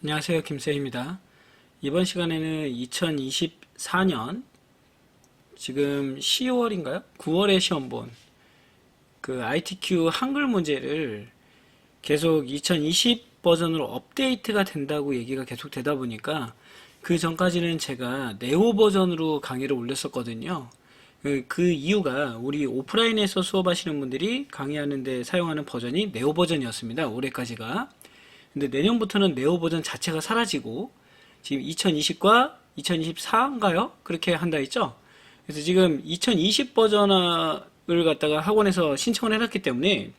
안녕하세요. 김쌤입니다. 이번 시간에는 2024년 지금 10월인가요? 9월에 시험 본 그 ITQ 한글 문제를 계속 2020 버전으로 업데이트가 된다고 얘기가 계속 되다 보니까 그 전까지는 제가 네오 버전으로 강의를 올렸었거든요. 그 이유가 우리 오프라인에서 수업하시는 분들이 강의하는데 사용하는 버전이 네오 버전이었습니다. 올해까지가. 근데 내년부터는 네오 버전 자체가 사라지고 지금 2020과 2024인가요? 그렇게 한다 했죠? 그래서 지금 2020 버전을 갖다가 학원에서 신청을 해놨기 때문에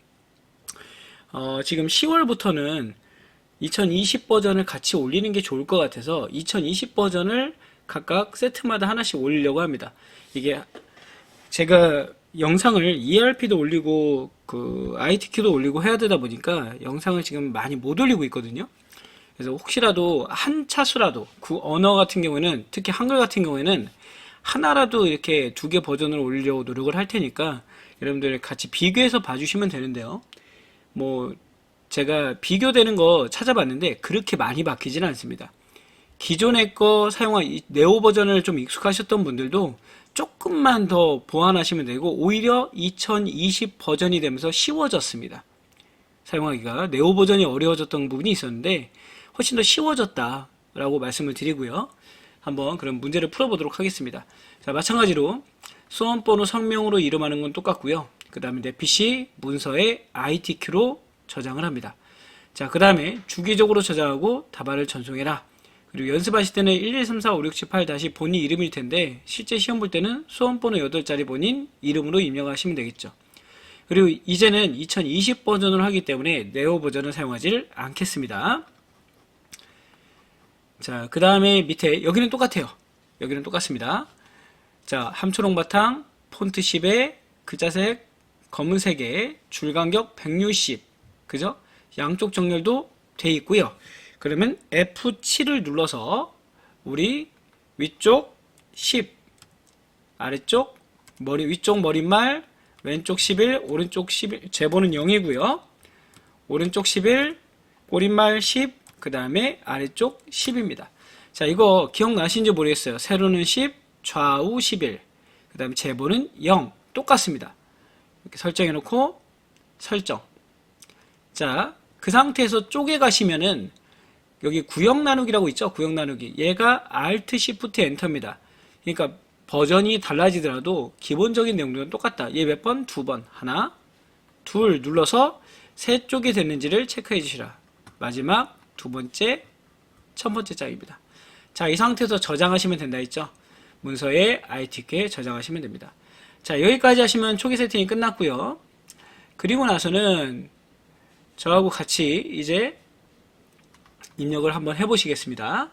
지금 10월부터는 2020 버전을 같이 올리는 게 좋을 것 같아서 2020 버전을 각각 세트마다 하나씩 올리려고 합니다. 이게 제가 영상을 ERP도 올리고 그 ITQ도 올리고 해야 되다 보니까 영상을 지금 많이 못 올리고 있거든요. 그래서 혹시라도 한 차수라도 그 언어 같은 경우에는 특히 한글 같은 경우에는 하나라도 이렇게 두 개 버전을 올리려고 노력을 할 테니까 여러분들 같이 비교해서 봐주시면 되는데요. 뭐 제가 비교되는 거 찾아봤는데 그렇게 많이 바뀌지는 않습니다. 기존의 거 사용한 네오 버전을 좀 익숙하셨던 분들도 조금만 더 보완하시면 되고 오히려 2020 버전이 되면서 쉬워졌습니다. 사용하기가 네오 버전이 어려워졌던 부분이 있었는데 훨씬 더 쉬워졌다라고 말씀을 드리고요. 한번 그럼 문제를 풀어보도록 하겠습니다. 자, 마찬가지로 수험번호 성명으로 이름하는 건 똑같고요. 그 다음에 내 PC 문서에 ITQ로 저장을 합니다. 자, 그 다음에 주기적으로 저장하고 답안을 전송해라. 그리고 연습하실 때는 1, 2, 3, 4, 5, 6, 7, 8 다시 본인 이름일 텐데 실제 시험 볼 때는 수험번호 8자리 본인 이름으로 입력하시면 되겠죠. 그리고 이제는 2020 버전을 하기 때문에 네오 버전을 사용하지 않겠습니다. 자, 그 다음에 밑에 여기는 똑같아요. 여기는 똑같습니다. 자, 함초록 바탕, 폰트 10에 글자색 검은색에 줄간격 160, 그죠? 양쪽 정렬도 돼 있고요. 그러면 F7을 눌러서 우리 위쪽 10, 아래쪽 위쪽 머릿말, 왼쪽 11, 오른쪽 11, 제보는 0이고요. 오른쪽 11, 꼬릿말 10, 그 다음에 아래쪽 10입니다. 자, 이거 기억나신지 모르겠어요. 세로는 10, 좌우 11, 그 다음에 제보는 0. 똑같습니다. 이렇게 설정해 놓고 설정. 자, 그 상태에서 쪼개 가시면은 여기 구역 나누기라고 있죠? 구역 나누기. 얘가 Alt Shift Enter입니다. 그러니까 버전이 달라지더라도 기본적인 내용들은 똑같다. 얘 몇 번? 두 번. 하나, 둘 눌러서 세 쪽이 됐는지를 체크해 주시라. 마지막 두 번째, 첫 번째 장입니다. 자, 이 상태에서 저장하시면 된다 했죠? 문서에 ITQ에 저장하시면 됩니다. 자, 여기까지 하시면 초기 세팅이 끝났고요. 그리고 나서는 저하고 같이 이제 입력을 한번 해보시겠습니다.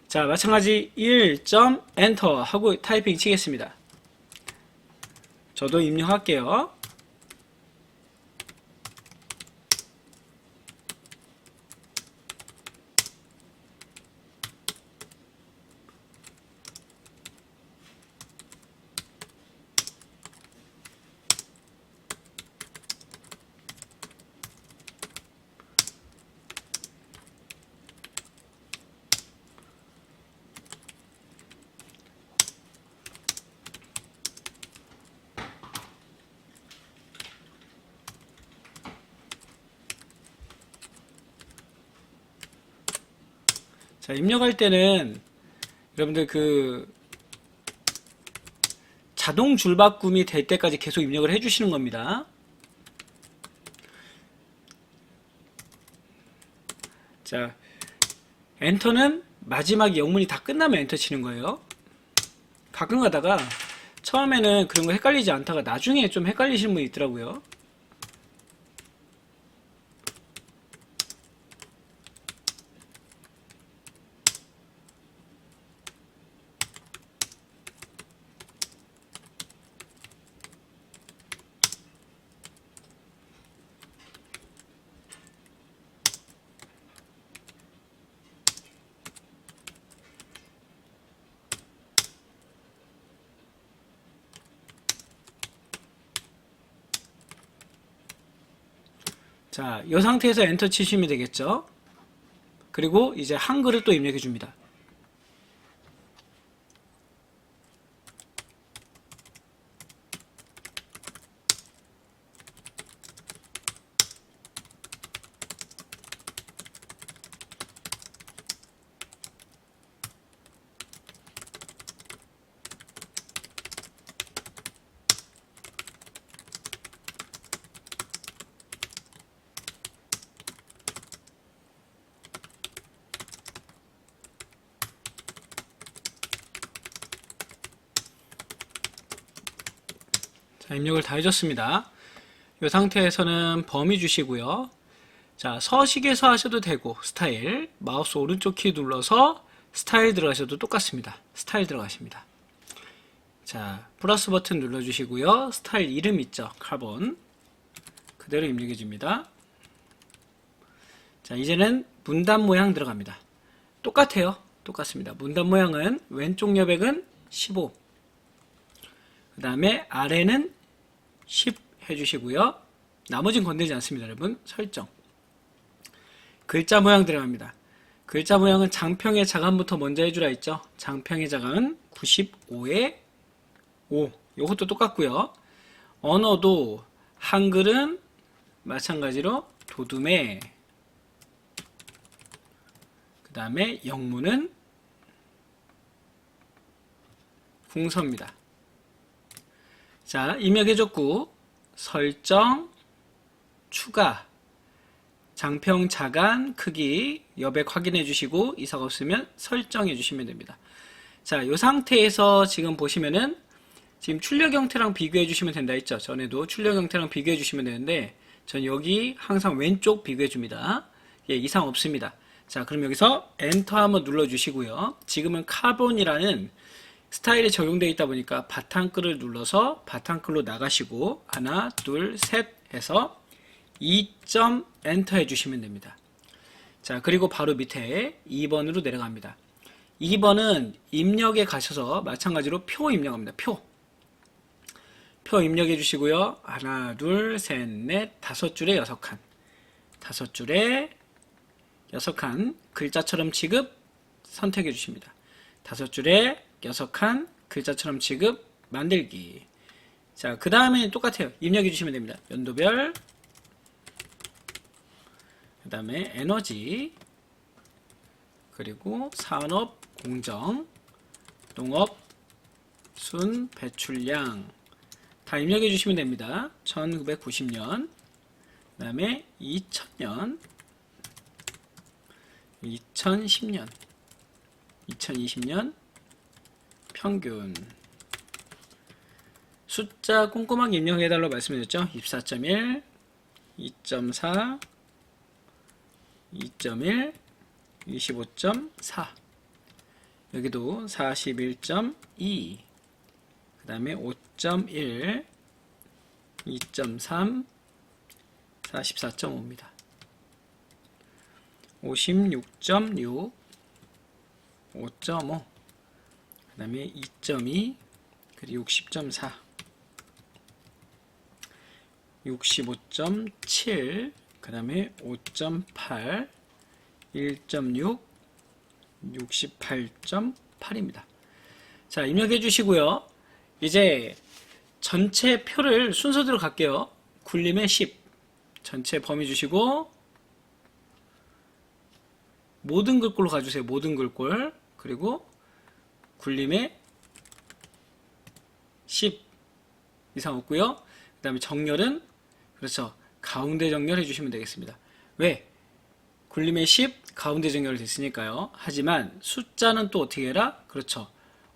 자, 마찬가지 1점 엔터 하고 타이핑 치겠습니다. 저도 입력할게요. 자, 입력할 때는 여러분들 그 자동 줄바꿈이 될 때까지 계속 입력을 해주시는 겁니다. 자, 엔터는 마지막 영문이 다 끝나면 엔터 치는 거예요. 가끔 가다가 처음에는 그런 거 헷갈리지 않다가 나중에 좀 헷갈리시는 분이 있더라고요. 자, 이 상태에서 엔터 치시면 되겠죠. 그리고 이제 한글을 또 입력해 줍니다. 자, 입력을 다 해줬습니다. 이 상태에서는 범위 주시고요. 자, 서식에서 하셔도 되고 스타일 마우스 오른쪽 키 눌러서 스타일 들어가셔도 똑같습니다. 스타일 들어가십니다. 자, 플러스 버튼 눌러주시고요. 스타일 이름 있죠? 카본 그대로 입력해 줍니다. 자, 이제는 문단 모양 들어갑니다. 똑같아요. 똑같습니다. 문단 모양은 왼쪽 여백은 15, 그 다음에 아래는 10 해주시고요. 나머지는 건드리지 않습니다. 여러분 설정. 글자 모양 들어갑니다. 글자 모양은 장평의 자간부터 먼저 해주라 했죠. 장평의 자간 95에 5. 이것도 똑같고요. 언어도 한글은 마찬가지로 도둠에, 그 다음에 영문은 궁서입니다. 자, 입력해줬고 설정, 추가, 장평 자간 크기 여백 확인해 주시고 이상 없으면 설정해 주시면 됩니다. 자, 이 상태에서 지금 보시면은 지금 출력 형태랑 비교해 주시면 된다 했죠. 전에도 출력 형태랑 비교해 주시면 되는데 전 여기 항상 왼쪽 비교해 줍니다. 예, 이상 없습니다. 자, 그럼 여기서 엔터 한번 눌러 주시고요. 지금은 카본이라는 스타일이 적용되어 있다 보니까 바탕글을 눌러서 바탕글로 나가시고 하나, 둘, 셋 해서 2점 엔터 해주시면 됩니다. 자, 그리고 바로 밑에 2번으로 내려갑니다. 2번은 입력에 가셔서 마찬가지로 표 입력합니다. 표 입력해 주시고요. 하나, 둘, 셋, 넷, 5줄에 6칸. 5줄에 6칸 글자처럼 취급 선택해 주십니다. 5줄에 6칸 글자처럼 취급 만들기. 자, 그 다음에 똑같아요. 입력해 주시면 됩니다. 연도별, 그 다음에 에너지, 그리고 산업, 공정, 농업, 순, 배출량 다 입력해 주시면 됩니다. 1990년, 그 다음에 2000년, 2010년, 2020년 평균 숫자 꼼꼼하게 입력해달라고 말씀드렸죠. 24.1, 2.4, 2.1, 25.4 여기도 41.2 그 다음에 5.1, 2.3, 44.5입니다. 56.6, 5.5, 그 다음에 2.2, 그리고 60.4, 65.7, 그 다음에 5.8, 1.6, 68.8입니다. 자, 입력해 주시고요. 이제 전체 표를 순서대로 갈게요. 굴림의 10, 전체 범위 주시고 모든 글꼴로 가주세요. 모든 글꼴. 그리고 굴림의 10 이상 없고요. 그 다음에 정렬은 그렇죠. 가운데 정렬 해주시면 되겠습니다. 왜? 굴림의 10 가운데 정렬이 됐으니까요. 하지만 숫자는 또 어떻게 해라? 그렇죠.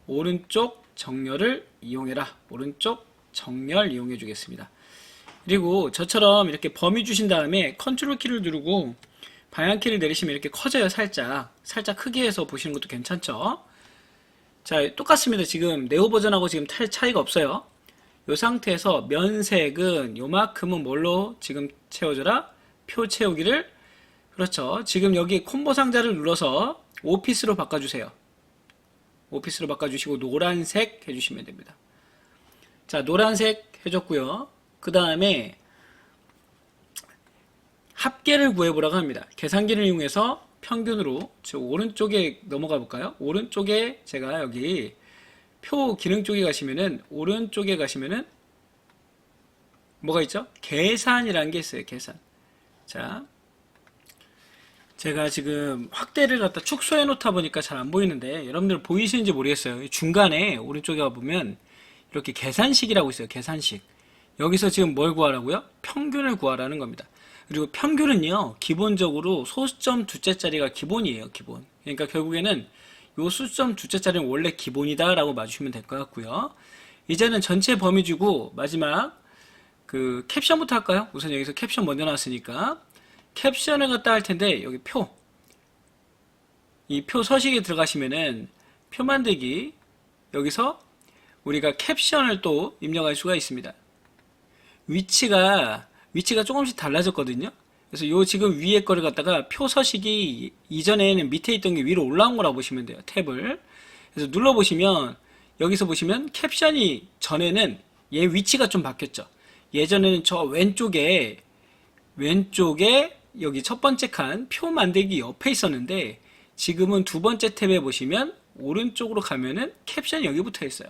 오른쪽 정렬을 이용해라. 오른쪽 정렬 이용해 주겠습니다. 그리고 저처럼 이렇게 범위 주신 다음에 컨트롤 키를 누르고 방향키를 내리시면 이렇게 커져요. 살짝 크게 해서 보시는 것도 괜찮죠. 자, 똑같습니다. 지금 네오 버전하고 지금 차이가 없어요. 이 상태에서 면색은 요만큼은 뭘로 지금 채워줘라? 표 채우기를. 그렇죠. 지금 여기 콤보 상자를 눌러서 오피스로 바꿔주세요. 오피스로 바꿔주시고 노란색 해주시면 됩니다. 자, 노란색 해줬고요. 그 다음에 합계를 구해보라고 합니다. 계산기를 이용해서 평균으로 저 오른쪽에 넘어가 볼까요? 오른쪽에 제가 여기 표 기능 쪽에 가시면은 오른쪽에 가시면은 뭐가 있죠? 계산이라는 게 있어요. 계산. 자, 제가 지금 확대를 갖다 축소해 놓다 보니까 잘 안 보이는데 여러분들 보이시는지 모르겠어요. 중간에 오른쪽에 가보면 이렇게 계산식이라고 있어요. 계산식. 여기서 지금 뭘 구하라고요? 평균을 구하라는 겁니다. 그리고 평균은요, 기본적으로 소수점 두째 자리가 기본이에요. 기본. 그러니까 결국에는 요 수점 두째 자리는 원래 기본이다 라고 봐주시면 될 것 같고요. 이제는 전체 범위 주고 마지막 그 캡션부터 할까요? 우선 여기서 캡션 먼저 나왔으니까 캡션을 갖다 할 텐데 여기 표, 이 표 서식에 들어가시면은 표 만들기, 여기서 우리가 캡션을 또 입력할 수가 있습니다. 위치가 조금씩 달라졌거든요. 그래서 요 지금 위에 거를 갖다가 표 서식이 이전에는 밑에 있던 게 위로 올라온 거라고 보시면 돼요. 탭을. 그래서 눌러보시면 여기서 보시면 캡션이 전에는 얘 위치가 좀 바뀌었죠. 예전에는 저 왼쪽에 여기 첫 번째 칸 표 만들기 옆에 있었는데 지금은 두 번째 탭에 보시면 오른쪽으로 가면은 캡션이 여기 붙어 있어요.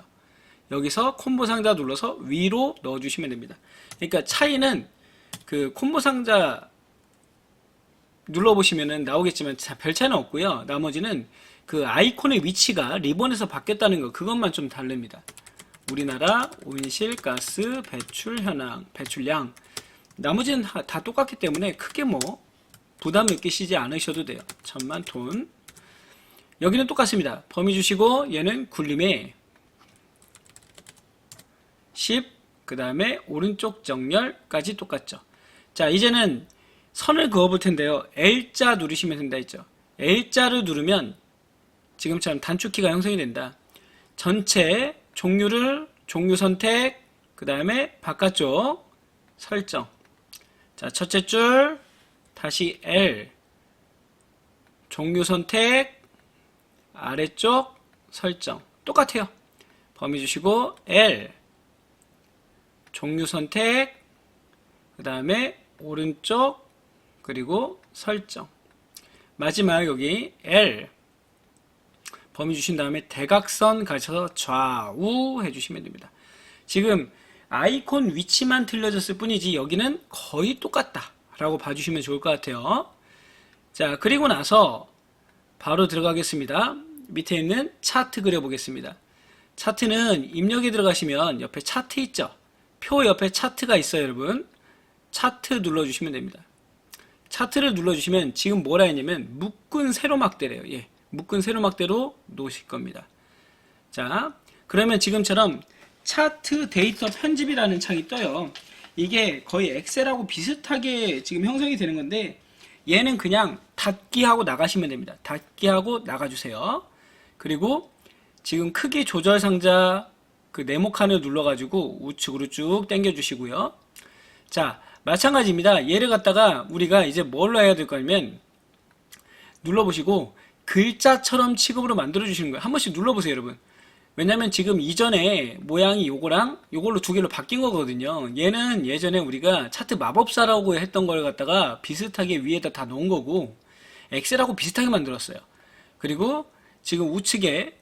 여기서 콤보 상자 눌러서 위로 넣어주시면 됩니다. 그러니까 차이는 그 콤보 상자 눌러보시면은 나오겠지만 별 차이는 없고요. 나머지는 그 아이콘의 위치가 리본에서 바뀌었다는 거, 그것만 좀 다릅니다. 우리나라 온실가스 배출 현황, 배출량, 나머지는 다 똑같기 때문에 크게 뭐 부담 느끼시지 않으셔도 돼요. 1000만 톤. 여기는 똑같습니다. 범위 주시고 얘는 굴림에 10, 그 다음에 오른쪽 정렬까지 똑같죠. 자, 이제는 선을 그어 볼 텐데요. L자 누르시면 된다 했죠. L자를 누르면 지금처럼 단축키가 형성이 된다. 전체 종류 선택, 그 다음에 바깥쪽 설정. 자, 첫째 줄 다시 L, 종류 선택, 아래쪽 설정 똑같아요. 범위 주시고 L, 종류 선택, 그 다음에 오른쪽, 그리고 설정. 마지막 여기 L, 범위 주신 다음에 대각선 가셔서 좌우 해주시면 됩니다. 지금 아이콘 위치만 틀려졌을 뿐이지 여기는 거의 똑같다 라고 봐주시면 좋을 것 같아요. 자, 그리고 나서 바로 들어가겠습니다. 밑에 있는 차트 그려보겠습니다. 차트는 입력에 들어가시면 옆에 차트 있죠. 표 옆에 차트가 있어요. 여러분, 차트 눌러주시면 됩니다. 차트를 눌러주시면 지금 뭐라 했냐면 묶은 세로막대래요. 예, 묶은 세로막대로 놓으실 겁니다. 자, 그러면 지금처럼 차트 데이터 편집이라는 창이 떠요. 이게 거의 엑셀하고 비슷하게 지금 형성이 되는 건데 얘는 그냥 닫기 하고 나가시면 됩니다. 닫기 하고 나가주세요. 그리고 지금 크기 조절 상자 그 네모칸을 눌러가지고 우측으로 쭉 당겨주시고요. 자, 마찬가지입니다. 얘를 갖다가 우리가 이제 뭘로 해야 될 거냐면 눌러보시고 글자처럼 취급으로 만들어 주시는 거예요. 한 번씩 눌러보세요, 여러분. 왜냐면 지금 이전에 모양이 요거랑 요걸로 두 개로 바뀐 거거든요. 얘는 예전에 우리가 차트 마법사라고 했던 걸 갖다가 비슷하게 위에다 다 넣은 거고 엑셀하고 비슷하게 만들었어요. 그리고 지금 우측에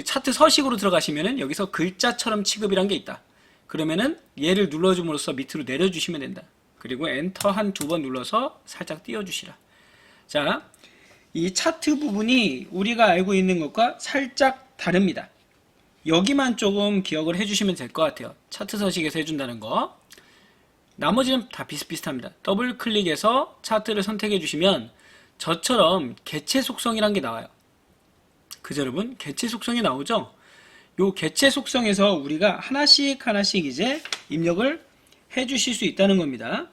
차트 서식으로 들어가시면은 여기서 글자처럼 취급이란 게 있다. 그러면은 얘를 눌러줌으로써 밑으로 내려주시면 된다. 그리고 엔터 한 두 번 눌러서 살짝 띄워주시라. 자, 이 차트 부분이 우리가 알고 있는 것과 살짝 다릅니다. 여기만 조금 기억을 해주시면 될 것 같아요. 차트 서식에서 해준다는 거. 나머지는 다 비슷비슷합니다. 더블 클릭해서 차트를 선택해 주시면 저처럼 개체 속성이란 게 나와요. 그죠, 여러분? 개체 속성이 나오죠? 요 개체 속성에서 우리가 하나씩 이제 입력을 해 주실 수 있다는 겁니다.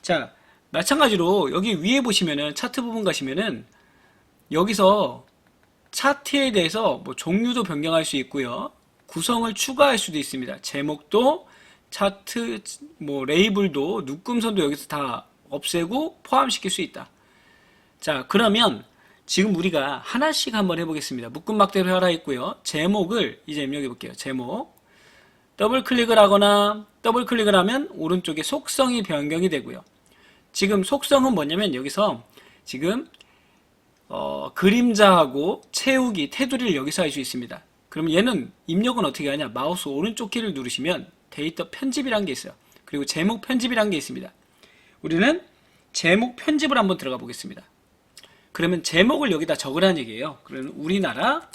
자, 마찬가지로 여기 위에 보시면은 차트 부분 가시면은 여기서 차트에 대해서 뭐 종류도 변경할 수 있고요. 구성을 추가할 수도 있습니다. 제목도 차트 뭐 레이블도 묶음선도 여기서 다 없애고 포함시킬 수 있다. 자, 그러면 지금 우리가 하나씩 한번 해보겠습니다. 묶음 막대로 하라 했고요. 제목을 이제 입력해 볼게요. 제목. 더블 클릭을 하거나 더블 클릭을 하면 오른쪽에 속성이 변경이 되고요. 지금 속성은 뭐냐면 여기서 지금 그림자하고 채우기, 테두리를 여기서 할 수 있습니다. 그럼 얘는 입력은 어떻게 하냐? 마우스 오른쪽 키를 누르시면 데이터 편집이란 게 있어요. 그리고 제목 편집이란 게 있습니다. 우리는 제목 편집을 한번 들어가 보겠습니다. 그러면 제목을 여기다 적으라는 얘기예요. 그러면 우리나라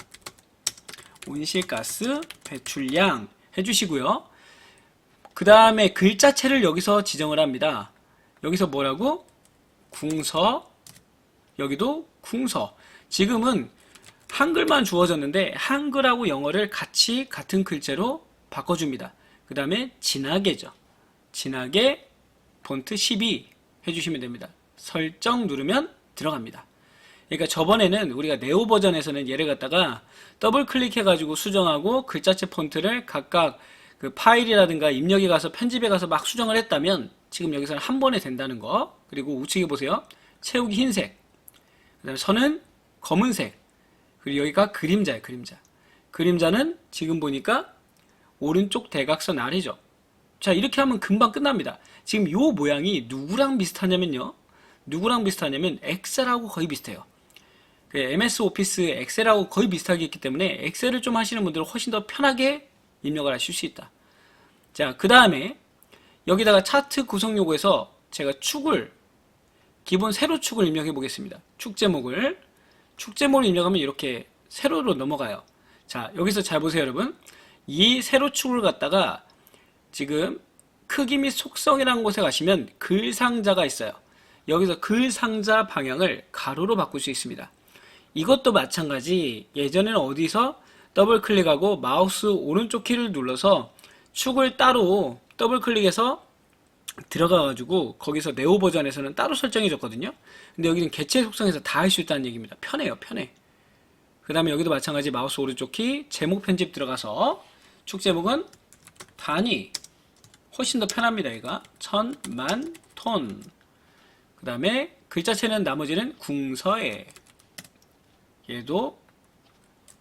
온실가스 배출량 해주시고요. 그 다음에 글자체를 여기서 지정을 합니다. 여기서 뭐라고? 궁서, 여기도 궁서. 지금은 한글만 주어졌는데 한글하고 영어를 같이 같은 글자로 바꿔줍니다. 그 다음에 진하게죠. 진하게 폰트 12 해주시면 됩니다. 설정 누르면 들어갑니다. 그러니까 저번에는 우리가 네오 버전에서는 얘를 갖다가 더블 클릭해가지고 수정하고 글자체 폰트를 각각 그 파일이라든가 입력에 가서 편집에 가서 막 수정을 했다면 지금 여기서는 한 번에 된다는 거. 그리고 우측에 보세요. 채우기 흰색. 그 다음에 선은 검은색. 그리고 여기가 그림자예요. 그림자. 그림자는 지금 보니까 오른쪽 대각선 아래죠. 자, 이렇게 하면 금방 끝납니다. 지금 요 모양이 누구랑 비슷하냐면요. 누구랑 비슷하냐면 엑셀하고 거의 비슷해요. MS 오피스 엑셀하고 거의 비슷하게 있기 때문에 엑셀을 좀 하시는 분들은 훨씬 더 편하게 입력을 하실 수 있다. 자, 그 다음에 여기다가 차트 구성 요구에서 제가 축을 기본 세로 축을 입력해 보겠습니다. 축 제목을 입력하면 이렇게 세로로 넘어가요. 자, 여기서 잘 보세요, 여러분. 이 세로 축을 갖다가 지금 크기 및 속성이라는 곳에 가시면 글 상자가 있어요. 여기서 글 상자 방향을 가로로 바꿀 수 있습니다. 이것도 마찬가지 예전에는 어디서 더블 클릭하고 마우스 오른쪽 키를 눌러서 축을 따로 더블 클릭해서 들어가가지고 거기서 네오 버전에서는 따로 설정해 줬거든요. 근데 여기는 개체 속성에서 다 할 수 있다는 얘기입니다. 편해요, 편해. 그 다음에 여기도 마찬가지 마우스 오른쪽 키 제목 편집 들어가서 축 제목은 단위 훨씬 더 편합니다. 얘가 천, 만, 톤. 그 다음에 글자체는 나머지는 궁서에, 얘도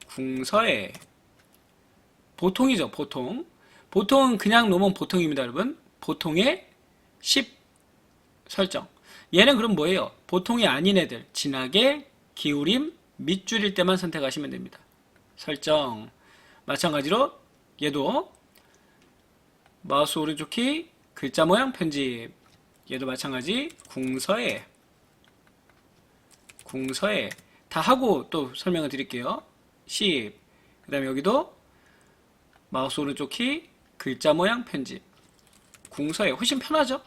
궁서에. 보통이죠. 보통. 보통은 그냥 놓으면 보통입니다. 여러분. 보통의 10 설정. 얘는 그럼 뭐예요? 보통이 아닌 애들 진하게 기울임 밑줄일 때만 선택하시면 됩니다. 설정. 마찬가지로 얘도 마우스 오른쪽 키 글자 모양 편집. 얘도 마찬가지 궁서에 다 하고 또 설명을 드릴게요. 10. 그 다음에 여기도 마우스 오른쪽 키 글자 모양 편집. 궁서에 훨씬 편하죠?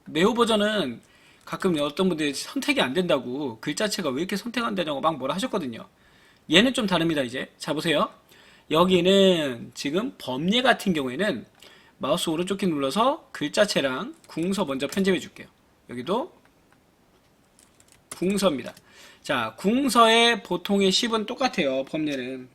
네오 버전은 가끔 어떤 분들이 선택이 안 된다고 글자체가 왜 이렇게 선택 안 되냐고 막 뭐라 하셨거든요. 얘는 좀 다릅니다. 이제 자 보세요. 여기는 지금 범례 같은 경우에는 마우스 오른쪽 키 눌러서 글자체랑 궁서 먼저 편집해 줄게요. 여기도 궁서입니다. 자, 궁서의 보통의 10은 똑같아요. 범례는.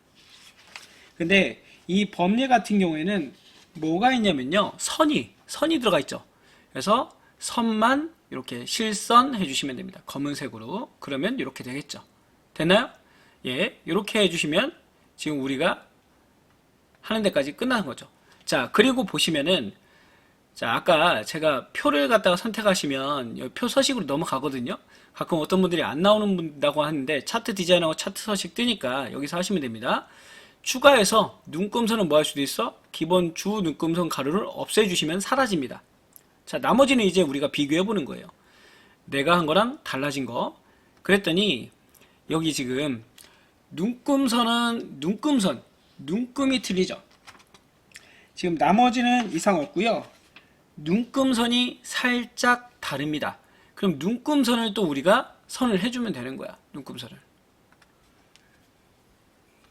근데 이 범례 같은 경우에는 뭐가 있냐면요. 선이 들어가 있죠. 그래서 선만 이렇게 실선 해주시면 됩니다. 검은색으로. 그러면 이렇게 되겠죠. 됐나요? 예, 이렇게 해주시면 지금 우리가 하는 데까지 끝나는 거죠. 자, 그리고 보시면은 자, 아까 제가 표를 갖다가 선택하시면 여기 표 서식으로 넘어가거든요. 가끔 어떤 분들이 안 나오는다고 하는데 차트 디자인하고 차트 서식 뜨니까 여기서 하시면 됩니다. 추가해서 눈금선은 뭐 할 수도 있어? 기본 주 눈금선 가로를 없애주시면 사라집니다. 자, 나머지는 이제 우리가 비교해 보는 거예요. 내가 한 거랑 달라진 거. 그랬더니 여기 지금 눈금선은 눈금이 틀리죠. 지금 나머지는 이상 없고요. 눈금선이 살짝 다릅니다. 그럼 눈금선을 또 우리가 선을 해주면 되는 거야. 눈금선을.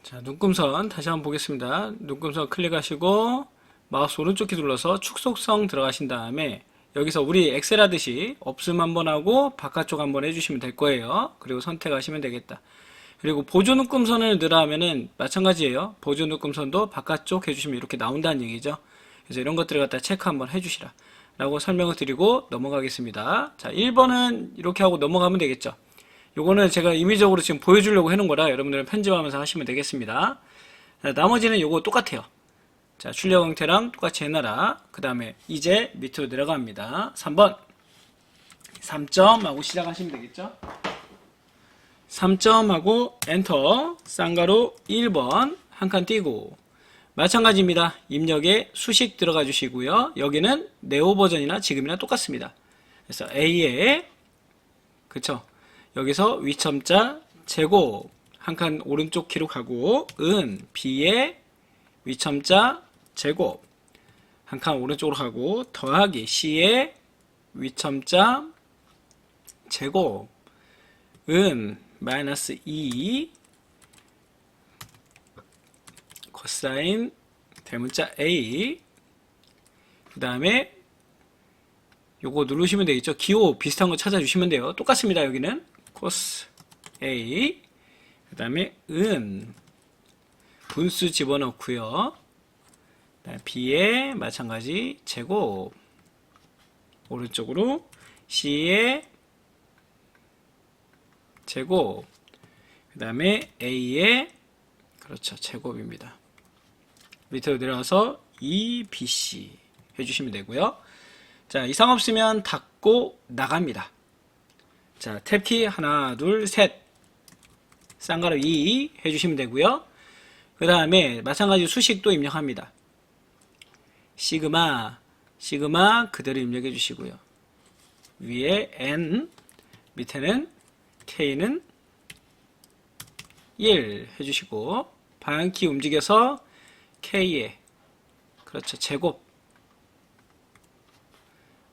자, 눈금선 다시 한번 보겠습니다. 눈금선 클릭하시고 마우스 오른쪽 키 눌러서 축속성 들어가신 다음에 여기서 우리 엑셀 하듯이 없음 한번 하고 바깥쪽 한번 해주시면 될 거예요. 그리고 선택하시면 되겠다. 그리고 보조 눈금선을 넣으라 하면은 마찬가지예요. 보조 눈금선도 바깥쪽 해주시면 이렇게 나온다는 얘기죠. 그래서 이런 것들을 갖다 체크 한번 해주시라 라고 설명을 드리고 넘어가겠습니다. 자, 1번은 이렇게 하고 넘어가면 되겠죠. 요거는 제가 임의적으로 지금 보여주려고 해놓은 거라 여러분들은 편집하면서 하시면 되겠습니다. 자, 나머지는 요거 똑같아요. 자, 출력 형태랑 똑같이 해놔라. 그 다음에 이제 밑으로 내려갑니다. 3번 3점 하고 시작하시면 되겠죠. 3점하고 엔터, 쌍가루 1번 한 칸 띄고 마찬가지입니다. 입력에 수식 들어가 주시고요. 여기는 네오 버전이나 지금이나 똑같습니다. 그래서 A에 그쵸? 여기서 위첨자 제곱 한 칸 오른쪽 기록하고 B에 위첨자 제곱 한 칸 오른쪽으로 가고 더하기 C에 위첨자 제곱 마이너스 2 코사인 대문자 A 그 다음에 요거 누르시면 되겠죠. 기호 비슷한 거 찾아주시면 돼요. 똑같습니다. 여기는 코스 A 그 다음에 분수 집어넣고요. B에 마찬가지 제곱 오른쪽으로 C에 제곱 그 다음에 A에 그렇죠. 제곱입니다. 밑으로 내려가서 EBC 해주시면 되고요. 자, 이상 없으면 닫고 나갑니다. 자, 탭키 하나, 둘, 셋. 쌍가루 2 해주시면 되고요. 그 다음에 마찬가지 수식도 입력합니다. 시그마 그대로 입력해 주시고요. 위에 N, 밑에는 K는 1 해주시고 방향키 움직여서 K에 그렇죠. 제곱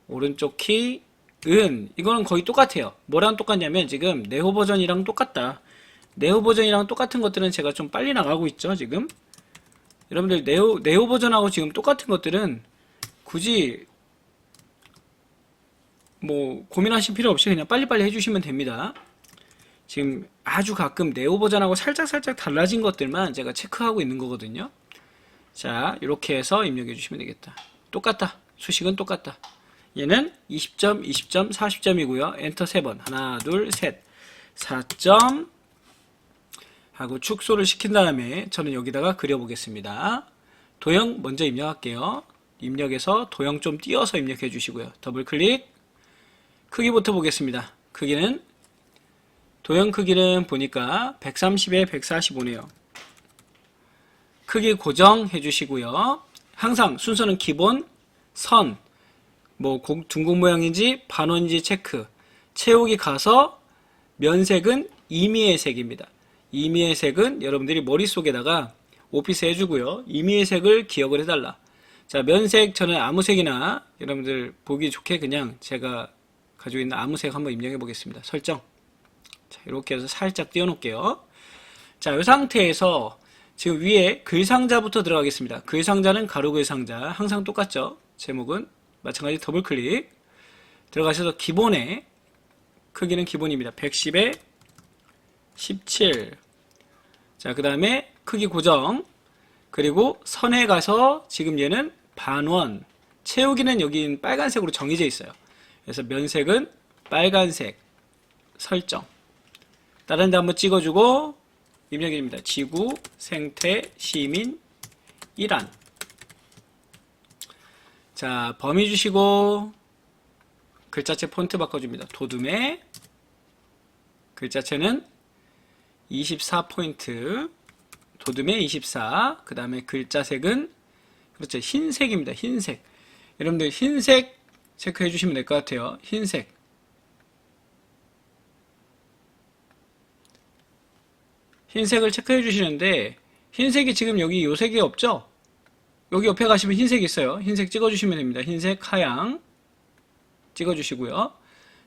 오른쪽 키 이거는 거의 똑같아요. 뭐랑 똑같냐면 지금 네오 버전이랑 똑같다. 네오 버전이랑 똑같은 것들은 제가 좀 빨리 나가고 있죠. 지금 여러분들 네오 버전하고 지금 똑같은 것들은 굳이 뭐 고민하실 필요 없이 그냥 빨리빨리 해주시면 됩니다. 지금 아주 가끔 네오 버전하고 살짝 달라진 것들만 제가 체크하고 있는 거거든요. 자, 이렇게 해서 입력해 주시면 되겠다. 똑같다. 수식은 똑같다. 얘는 20점, 20점, 40점이고요. 엔터 3번. 하나, 둘, 셋. 4점 하고 축소를 시킨 다음에 저는 여기다가 그려보겠습니다. 도형 먼저 입력할게요. 입력해서 도형 좀 띄워서 입력해 주시고요. 더블 클릭. 크기부터 보겠습니다. 도형 크기는 보니까 130에 145네요. 크기 고정해 주시고요. 항상 순서는 기본, 선, 뭐 둥근 모양인지 반원인지 체크. 채우기 가서 면색은 임의의 색입니다. 임의의 색은 여러분들이 머릿속에다가 오피스 해주고요. 임의의 색을 기억을 해달라. 자, 면색 저는 아무 색이나 여러분들 보기 좋게 그냥 제가 가지고 있는 아무 색 한번 입력해 보겠습니다. 설정. 자, 이렇게 해서 살짝 띄워놓을게요. 자, 이 상태에서 지금 위에 글상자부터 들어가겠습니다. 글상자는 가로 글상자 항상 똑같죠. 제목은 마찬가지 더블 클릭 들어가셔서 기본에 크기는 기본입니다. 110에 17. 자, 그 다음에 크기 고정. 그리고 선에 가서 지금 얘는 반원. 채우기는 여기 빨간색으로 정해져 있어요. 그래서 면색은 빨간색. 설정. 다른 데 한번 찍어주고 입력입니다. 지구, 생태, 시민, 이란. 자, 범위 주시고 글자체 폰트 바꿔줍니다. 도둠에 글자체는 24포인트 도둠에 24. 그 다음에 글자색은 그렇죠. 흰색입니다. 흰색. 여러분들 흰색 체크해 주시면 될 것 같아요. 흰색. 흰색을 체크해 주시는데 흰색이 지금 여기 요 색이 없죠? 여기 옆에 가시면 흰색 있어요. 흰색 찍어주시면 됩니다. 흰색, 하양 찍어주시고요.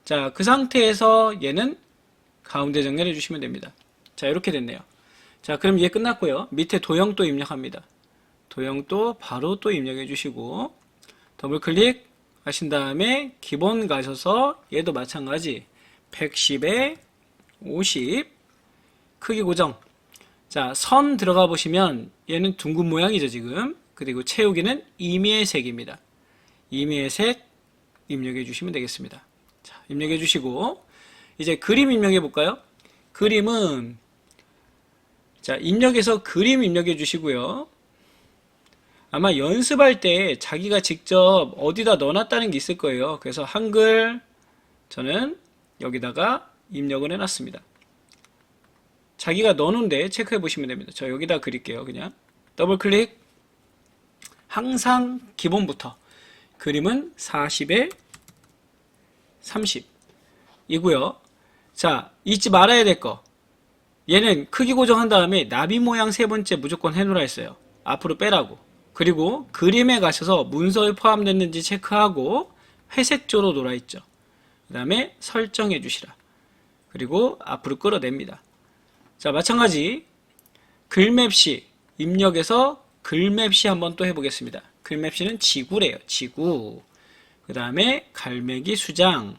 자, 그 상태에서 얘는 가운데 정렬해 주시면 됩니다. 자, 이렇게 됐네요. 자, 그럼 얘 끝났고요. 밑에 도형 또 입력합니다. 도형 또 바로 또 입력해 주시고 더블 클릭 하신 다음에 기본 가셔서 얘도 마찬가지 110에 50 크기 고정. 자, 선 들어가 보시면 얘는 둥근 모양이죠 지금. 그리고 채우기는 임의의 색입니다. 임의의 색 입력해 주시면 되겠습니다. 자, 입력해 주시고 이제 그림 입력해 볼까요? 그림은 자, 입력해서 그림 입력해 주시고요. 아마 연습할 때 자기가 직접 어디다 넣어놨다는 게 있을 거예요. 그래서 한글 저는 여기다가 입력을 해놨습니다. 자기가 넣어놓은데 체크해 보시면 됩니다. 저 여기다 그릴게요. 그냥 더블 클릭. 항상 기본부터 그림은 40에 30 이고요. 자, 잊지 말아야 될 거. 얘는 크기 고정한 다음에 나비 모양 세 번째 무조건 해놓으라 했어요. 앞으로 빼라고. 그리고 그림에 가셔서 문서에 포함됐는지 체크하고 회색조로 놀아있죠. 그 다음에 설정해 주시라. 그리고 앞으로 끌어냅니다. 자, 마찬가지 글맵시 입력해서 글맵시 한번 또 해보겠습니다. 글맵시는 지구래요. 지구. 그 다음에 갈매기 수장,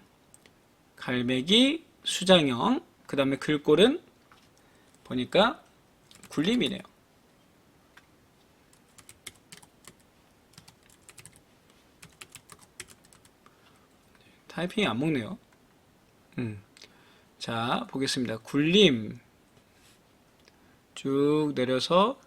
갈매기 수장형. 그 다음에 글꼴은 보니까 굴림이네요. 타이핑이 안 먹네요. 자, 보겠습니다. 굴림 쭉 내려서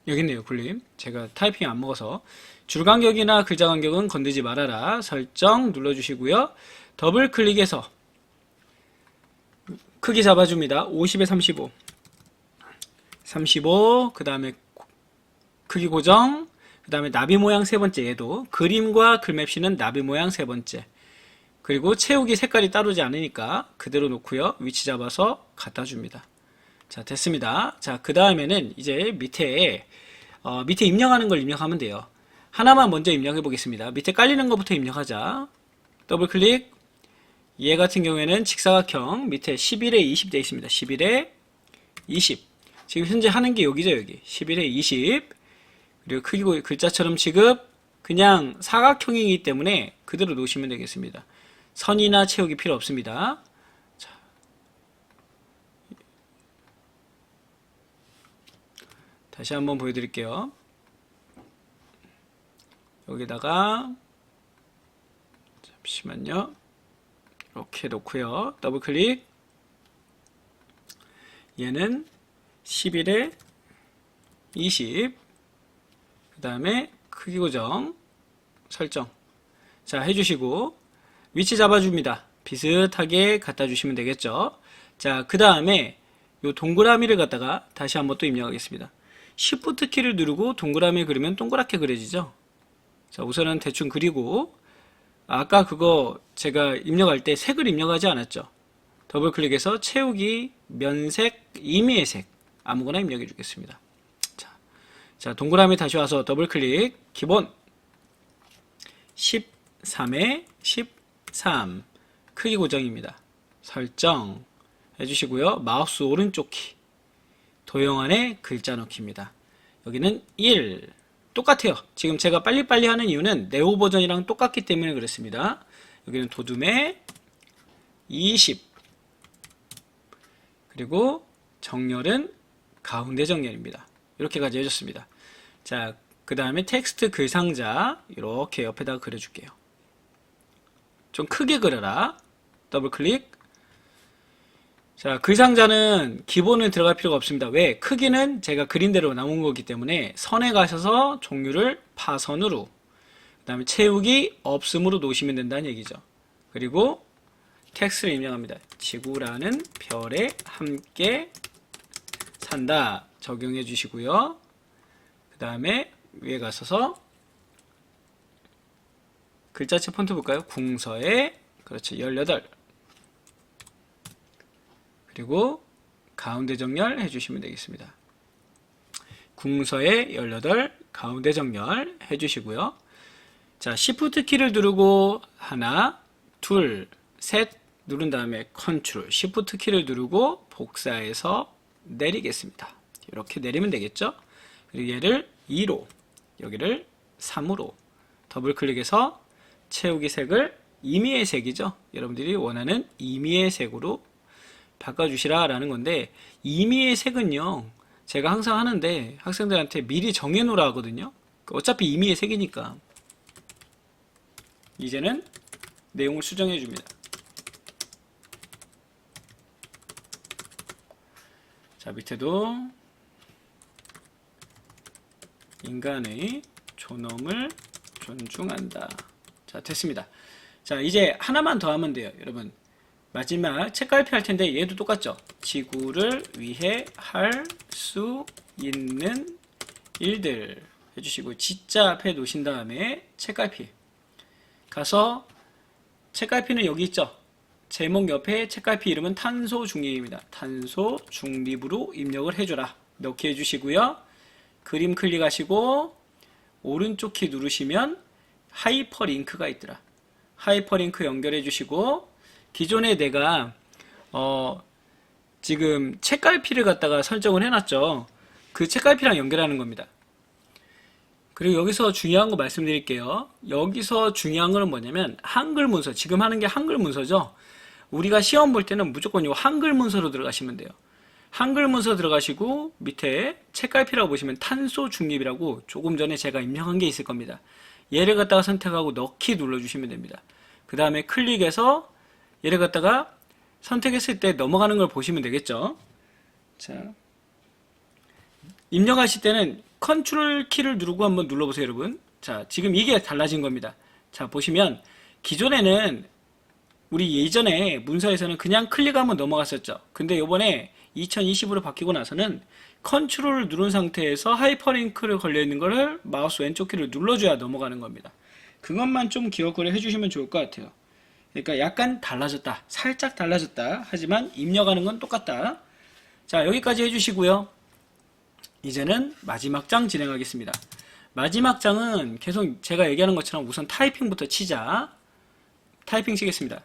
여기 있네요. 굴림. 제가 타이핑 안 먹어서. 줄 간격이나 글자 간격은 건들지 말아라. 설정 눌러주시고요. 더블 클릭해서 크기 잡아줍니다. 50에 35. 35. 그 다음에 크기 고정. 그 다음에 나비 모양 세 번째. 얘도 그림과 글맵시는 나비 모양 세 번째. 그리고 채우기 색깔이 따르지 않으니까 그대로 놓고요. 위치 잡아서 갖다 줍니다. 자, 됐습니다. 자, 그 다음에는 이제 밑에 입력하는 걸 입력하면 돼요. 하나만 먼저 입력해 보겠습니다. 밑에 깔리는 것부터 입력하자. 더블 클릭. 얘 같은 경우에는 직사각형 밑에 11에 20 되어 있습니다. 11에 20. 지금 현재 하는 게 여기죠, 여기. 11에 20. 그리고 크기 글자처럼 지급. 그냥 사각형이기 때문에 그대로 놓으시면 되겠습니다. 선이나 채우기 필요 없습니다. 자. 다시 한번 보여드릴게요. 여기다가 잠시만요. 이렇게 놓고요. 더블 클릭. 얘는 11에 20. 그 다음에 크기 고정 설정. 자, 해주시고 위치 잡아줍니다. 비슷하게 갖다 주시면 되겠죠. 자, 그 다음에 요 동그라미를 갖다가 다시 한번 또 입력하겠습니다. Shift 키를 누르고 동그라미 그리면 동그랗게 그려지죠. 자, 우선은 대충 그리고 아까 그거 제가 입력할 때 색을 입력하지 않았죠. 더블 클릭해서 채우기, 면색, 임의의 색 아무거나 입력해 주겠습니다. 자, 동그라미 다시 와서 더블 클릭. 기본 13에 13 크기 고정입니다. 설정 해주시고요. 마우스 오른쪽 키 도형 안에 글자 넣기입니다. 여기는 1 똑같아요. 지금 제가 빨리빨리 하는 이유는 네오 버전이랑 똑같기 때문에 그렇습니다. 여기는 도둠에 20 그리고 정렬은 가운데 정렬입니다. 이렇게까지 해줬습니다. 자, 그 다음에 텍스트 글상자 이렇게 옆에다가 그려줄게요. 좀 크게 그려라. 더블 클릭. 자, 글상자는 기본은 들어갈 필요가 없습니다. 왜? 크기는 제가 그린 대로 나온 거기 때문에 선에 가셔서 종류를 파선으로, 그 다음에 채우기 없음으로 놓으시면 된다는 얘기죠. 그리고 텍스트를 입력합니다. 지구라는 별에 함께 산다. 적용해 주시고요. 그 다음에 위에 가셔서 글자체 폰트 볼까요? 궁서에 그렇죠. 18. 그리고 가운데 정렬 해주시면 되겠습니다. 궁서에 18 가운데 정렬 해주시고요. 자, Shift 키를 누르고 하나, 둘, 셋 누른 다음에 컨트롤, Shift 키를 누르고 복사해서 내리겠습니다. 이렇게 내리면 되겠죠? 그리고 얘를 2로, 여기를 3으로 더블 클릭해서 채우기 색을 임의의 색이죠. 여러분들이 원하는 임의의 색으로 바꿔주시라 라는 건데, 임의의 색은요 제가 항상 하는데 학생들한테 미리 정해놓으라 하거든요. 어차피 임의의 색이니까. 이제는 내용을 수정해 줍니다. 자, 밑에도 인간의 존엄을 존중한다. 자, 됐습니다. 자, 이제 하나만 더 하면 돼요, 여러분. 마지막 책갈피 할 텐데 얘도 똑같죠. 지구를 위해 할 수 있는 일들 해주시고 지자 앞에 놓으신 다음에 책갈피 가서 책갈피는 여기 있죠. 제목 옆에 책갈피 이름은 탄소 중립입니다. 탄소 중립으로 입력을 해줘라. 넣게 해주시고요. 그림 클릭하시고 오른쪽 키 누르시면 하이퍼링크가 있더라. 하이퍼링크 연결해 주시고 기존에 내가 지금 책갈피를 갖다가 설정을 해놨죠. 그 책갈피랑 연결하는 겁니다. 그리고 여기서 중요한 거 말씀드릴게요. 여기서 중요한 거는 뭐냐면 한글 문서, 지금 하는 게 한글 문서죠. 우리가 시험 볼 때는 무조건 이 한글 문서로 들어가시면 돼요. 한글 문서 들어가시고 밑에 책갈피라고 보시면 탄소 중립이라고 조금 전에 제가 입력한 게 있을 겁니다. 얘를 갖다가 선택하고 넣기 눌러주시면 됩니다. 그 다음에 클릭해서 얘를 갖다가 선택했을 때 넘어가는 걸 보시면 되겠죠. 자, 입력하실 때는 컨트롤 키를 누르고 한번 눌러보세요, 여러분. 자, 지금 이게 달라진 겁니다. 자, 보시면 기존에는 우리 예전에 문서에서는 그냥 클릭하면 넘어갔었죠. 근데 이번에 2020으로 바뀌고 나서는 컨트롤을 누른 상태에서 하이퍼링크를 걸려있는 거를 마우스 왼쪽 키를 눌러줘야 넘어가는 겁니다. 그것만 좀 기억을 해주시면 좋을 것 같아요. 그러니까 약간 달라졌다, 살짝 달라졌다 하지만 입력하는 건 똑같다. 자, 여기까지 해주시고요. 이제는 마지막 장 진행하겠습니다. 마지막 장은 계속 제가 얘기하는 것처럼 우선 타이핑부터 치자. 타이핑 치겠습니다.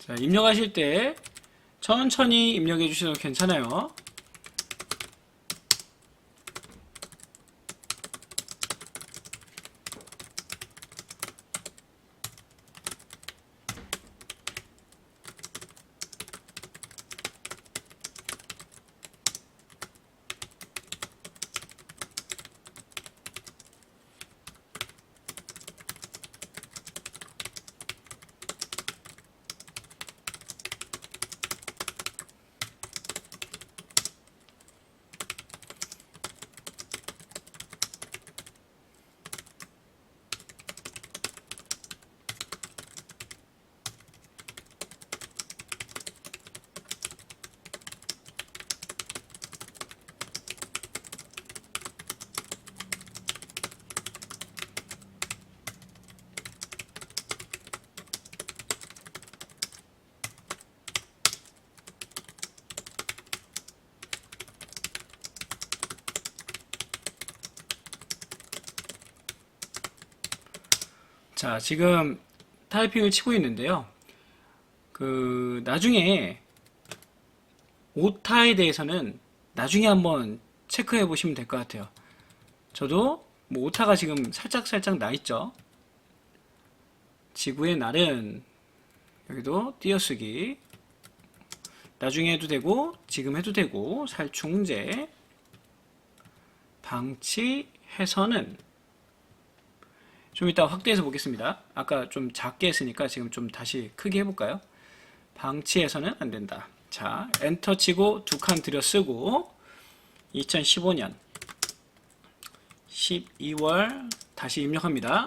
자, 입력하실 때 천천히 입력해 주셔도 괜찮아요. 자, 지금 타이핑을 치고 있는데요. 나중에 오타에 대해서는 나중에 한번 체크해 보시면 될 것 같아요. 저도 뭐 오타가 지금 살짝 나 있죠. 지구의 날은 여기도 띄어쓰기 나중에 해도 되고 지금 해도 되고 살충제 방치해서는 좀 이따 확대해서 보겠습니다. 아까 좀 작게 했으니까 지금 좀 다시 크게 해볼까요? 방치해서는 안 된다. 자, 엔터 치고 두 칸 들여 쓰고 2015년 12월 다시 입력합니다.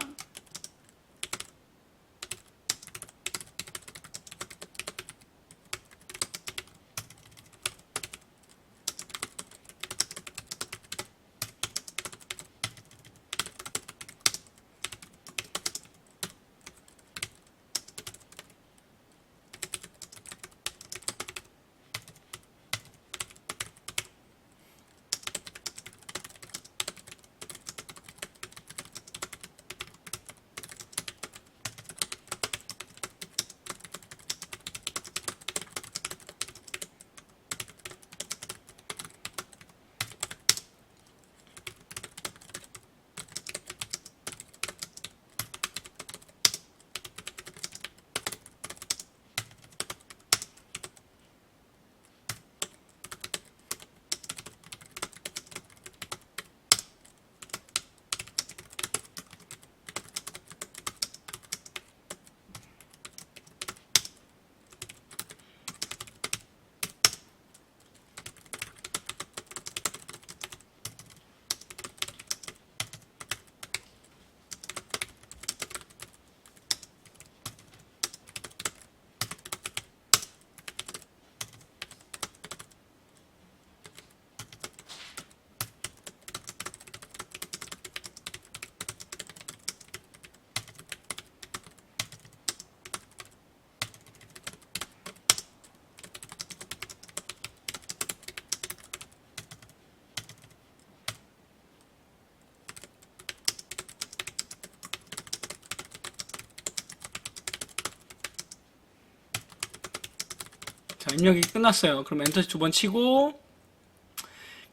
입력이 끝났어요. 그럼 엔터 2번 치고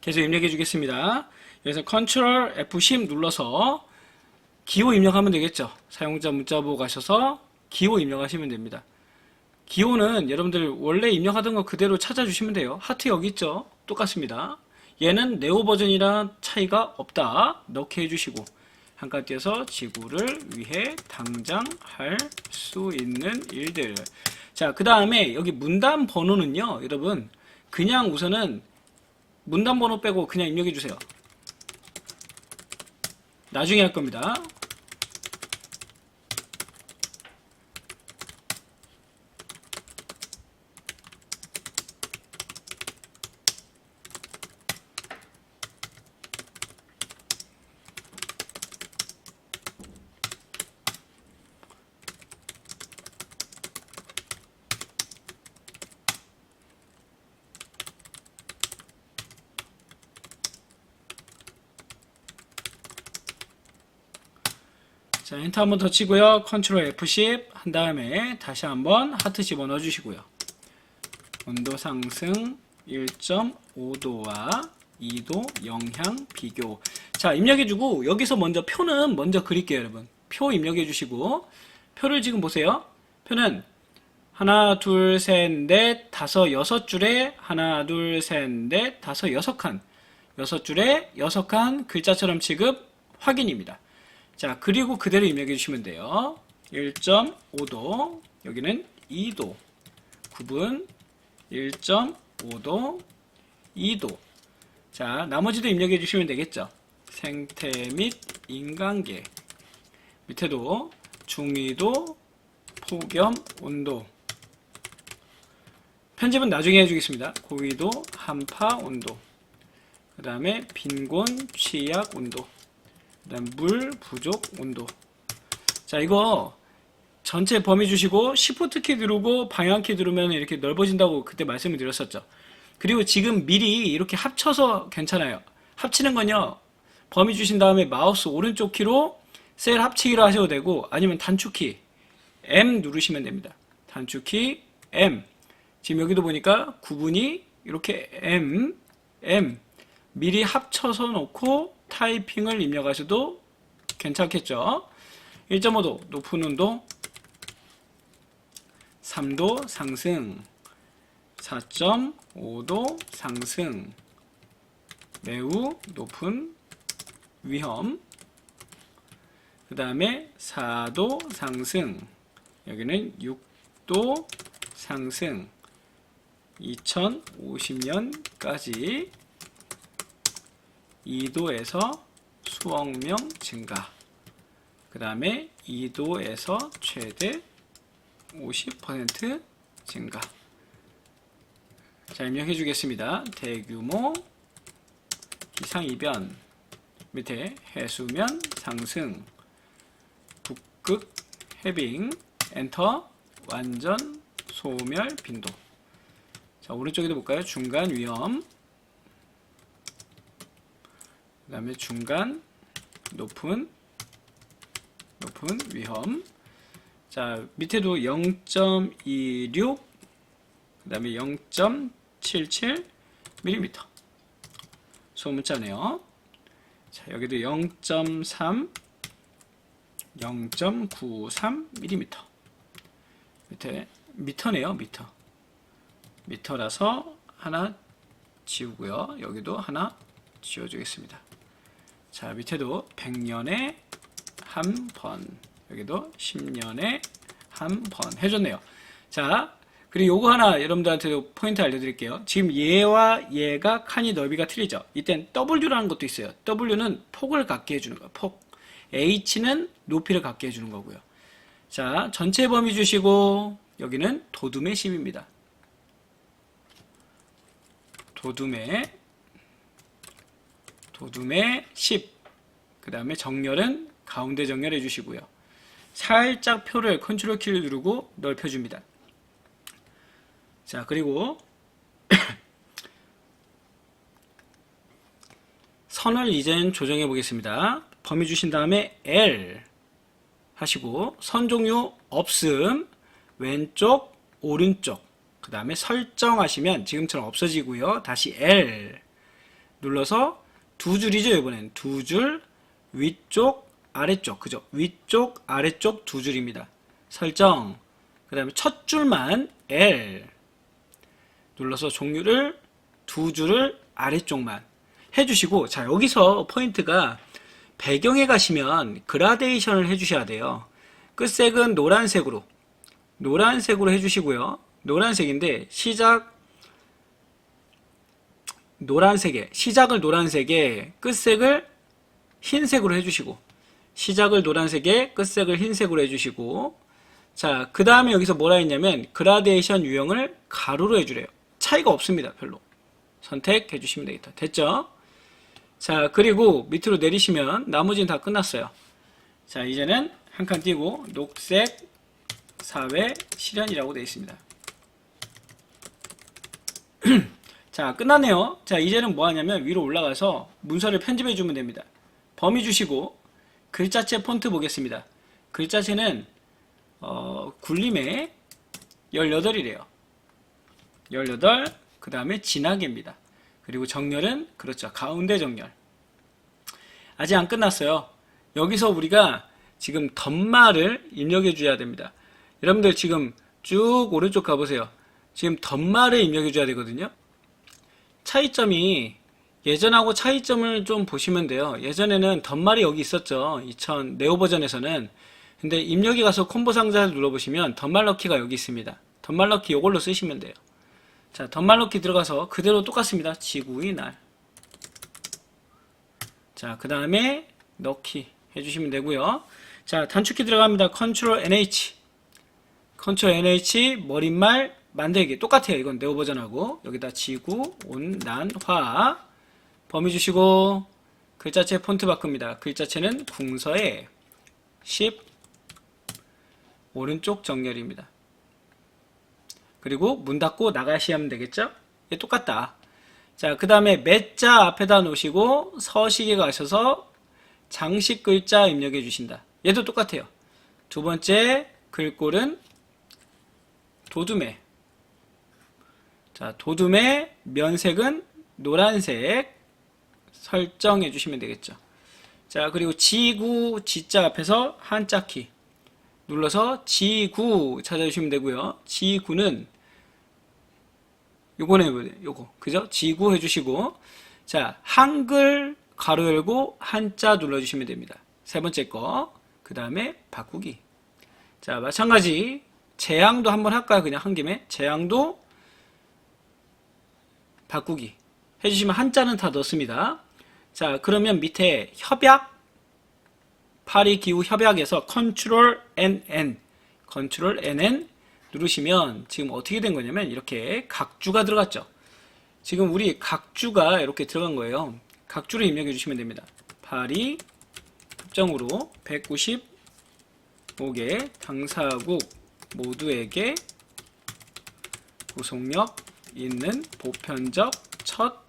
계속 입력해 주겠습니다. 그래서 컨트롤 F10 눌러서 기호 입력하면 되겠죠. 사용자 문자보고 가셔서 기호 입력하시면 됩니다. 기호는 여러분들 원래 입력하던 거 그대로 찾아주시면 돼요. 하트 여기 있죠. 똑같습니다. 얘는 네오 버전이랑 차이가 없다. 넣게 해주시고 한칸 띄어서 지구를 위해 당장 할 수 있는 일들. 자, 그 다음에 여기 문단 번호는요, 여러분 그냥 우선은 문단 번호 빼고 그냥 입력해 주세요. 나중에 할 겁니다. 자, 엔터 한번 더 치고요. 컨트롤 F10 한 다음에 다시 한번 하트 집어넣어 주시고요. 온도 상승 1.5도와 2도 영향 비교. 자, 입력해주고 여기서 먼저 표는 먼저 그릴게요, 여러분. 표 입력해주시고 표를 지금 보세요. 표는 하나, 둘, 셋, 넷, 다섯, 여섯 줄에 하나, 둘, 셋, 넷, 다섯, 여섯 칸. 여섯 줄에 여섯 칸 글자처럼 취급 확인입니다. 자, 그리고 그대로 입력해 주시면 돼요. 1.5도, 여기는 2도, 구분 1.5도, 2도. 자, 나머지도 입력해 주시면 되겠죠. 생태 및 인간계. 밑에도 중위도, 폭염, 온도. 편집은 나중에 해주겠습니다. 고위도, 한파, 온도. 그 다음에 빈곤, 취약, 온도. 그 다음 물 부족 온도. 자, 이거 전체 범위 주시고 Shift 키 누르고 방향 키 누르면 이렇게 넓어진다고 그때 말씀을 드렸었죠. 그리고 지금 미리 이렇게 합쳐서 괜찮아요. 합치는 건요, 범위 주신 다음에 마우스 오른쪽 키로 셀 합치기로 하셔도 되고 아니면 단축키 M 누르시면 됩니다. 단축키 M. 지금 여기도 보니까 구분이 이렇게 M 미리 합쳐서 놓고 타이핑을 입력하셔도 괜찮겠죠. 1.5도 높은 온도, 3도 상승, 4.5도 상승, 매우 높은 위험. 그 다음에 4도 상승, 여기는 6도 상승, 2050년까지 2도에서 수억명 증가. 그 다음에 2도에서 최대 50% 증가. 자, 입력해 주겠습니다. 대규모 기상이변. 밑에 해수면 상승, 북극 해빙, 엔터, 완전 소멸 빈도. 자, 오른쪽에도 볼까요? 중간 위험. 그 다음에 중간, 높은 위험. 자, 밑에도 0.26, 그 다음에 0.77mm. 소문자네요. 자, 여기도 0.3, 0.93mm. 밑에 미터네요, 미터. 미터라서 하나 지우고요. 여기도 하나 지워주겠습니다. 자, 밑에도 100년에 한 번, 여기도 10년에 한 번 해줬네요. 자, 그리고 요거 하나 여러분들한테도 포인트 알려드릴게요. 지금 얘와 얘가 칸이 넓이가 틀리죠. 이땐 W라는 것도 있어요. W는 폭을 갖게 해주는 거예요. 폭. H는 높이를 갖게 해주는 거고요. 자, 전체 범위 주시고 여기는 도둠의 10입니다. 도둠의 10. 그 다음에 정렬은 가운데 정렬해 주시고요. 살짝 표를 컨트롤 키를 누르고 넓혀줍니다. 자, 그리고 선을 이젠 조정해 보겠습니다. 범위 주신 다음에 L 하시고 선 종류 없음, 왼쪽, 오른쪽. 그 다음에 설정하시면 지금처럼 없어지고요. 다시 L 눌러서 두 줄이죠. 이번엔 두 줄, 위쪽, 아래쪽. 그죠? 위쪽, 아래쪽 두 줄입니다. 설정. 그 다음에 첫 줄만 L 눌러서 종류를 두 줄을 아래쪽만 해주시고, 자, 여기서 포인트가 배경에 가시면 그라데이션을 해주셔야 돼요. 끝색은 노란색으로 해주시고요. 노란색인데 시작을 노란색에 끝색을 흰색으로 해주시고, 시작을 노란색에 끝색을 흰색으로 해주시고, 자, 그 다음에 여기서 뭐라 했냐면 그라데이션 유형을 가로로 해주래요. 차이가 없습니다. 별로. 선택해 주시면 되겠다. 됐죠? 자, 그리고 밑으로 내리시면 나머지는 다 끝났어요. 자, 이제는 한 칸 띄고 녹색 사회 실현이라고 되어 있습니다. 자, 끝났네요. 자, 이제는 뭐 하냐면 위로 올라가서 문서를 편집해 주면 됩니다. 범위 주시고 글자체 폰트 보겠습니다. 글자체는 굴림에 18이래요. 18, 그 다음에 진하게입니다. 그리고 정렬은 그렇죠. 가운데 정렬. 아직 안 끝났어요. 여기서 우리가 지금 덧말을 입력해 줘야 됩니다. 여러분들 지금 쭉 오른쪽 가보세요. 지금 덧말을 입력해 줘야 되거든요. 차이점이 예전하고 차이점을 좀 보시면 돼요. 예전에는 덧말이 여기 있었죠. 2000 네오 버전에서는. 근데 입력에 가서 콤보 상자를 눌러보시면 덧말 넣기가 여기 있습니다. 덧말 넣기 이걸로 쓰시면 돼요. 자, 덧말 넣기 들어가서 그대로 똑같습니다. 지구의 날. 자, 그 다음에 넣기 해주시면 되고요. 자, 단축키 들어갑니다. 컨트롤 NH. 컨트롤 NH 머릿말 만들기. 똑같아요. 이건 네오 버전하고. 여기다 지구, 온, 난, 화. 범위 주시고 글자체 폰트 바꿉니다. 글자체는 궁서에 10 오른쪽 정렬입니다. 그리고 문 닫고 나가시면 되겠죠? 이게 똑같다. 자, 그 다음에 매자 앞에다 놓으시고 서식에 가셔서 장식 글자 입력해 주신다. 얘도 똑같아요. 두 번째 글꼴은 도둠에. 자, 도둠의 면색은 노란색 설정해 주시면 되겠죠. 자, 그리고 지구 지자 앞에서 한자키 눌러서 지구 찾아주시면 되고요. 지구는 요거네, 요거. 그죠? 지구 해주시고, 자, 한글 가로 열고 한자 눌러주시면 됩니다. 세 번째 거. 그 다음에 바꾸기. 자, 마찬가지. 재앙도 한번 할까요? 그냥 한 김에. 재앙도 바꾸기. 해주시면 한자는 다 넣습니다. 자, 그러면 밑에 협약, 파리 기후 협약에서 컨트롤 NN, 컨트롤 NN 누르시면 지금 어떻게 된 거냐면 이렇게 각주가 들어갔죠. 지금 우리 각주가 이렇게 들어간 거예요. 각주를 입력해 주시면 됩니다. 파리 협정으로 195개 당사국 모두에게 구속력 있는 보편적 첫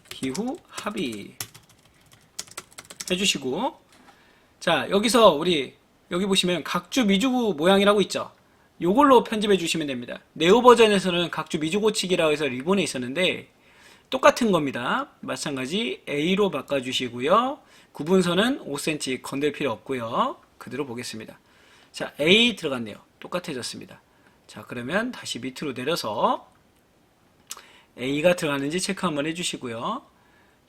기후 합의 해주시고, 자, 여기서 우리 여기 보시면 각주 미주구 모양이라고 있죠. 요걸로 편집해 주시면 됩니다. 네오 버전에서는 각주 미주 고치기라고 해서 리본에 있었는데 똑같은 겁니다. 마찬가지 A로 바꿔주시고요. 구분선은 5cm 건들 필요 없고요. 그대로 보겠습니다. 자, A 들어갔네요. 똑같아졌습니다. 자, 그러면 다시 밑으로 내려서 A가 들어갔는지 체크 한번 해주시고요.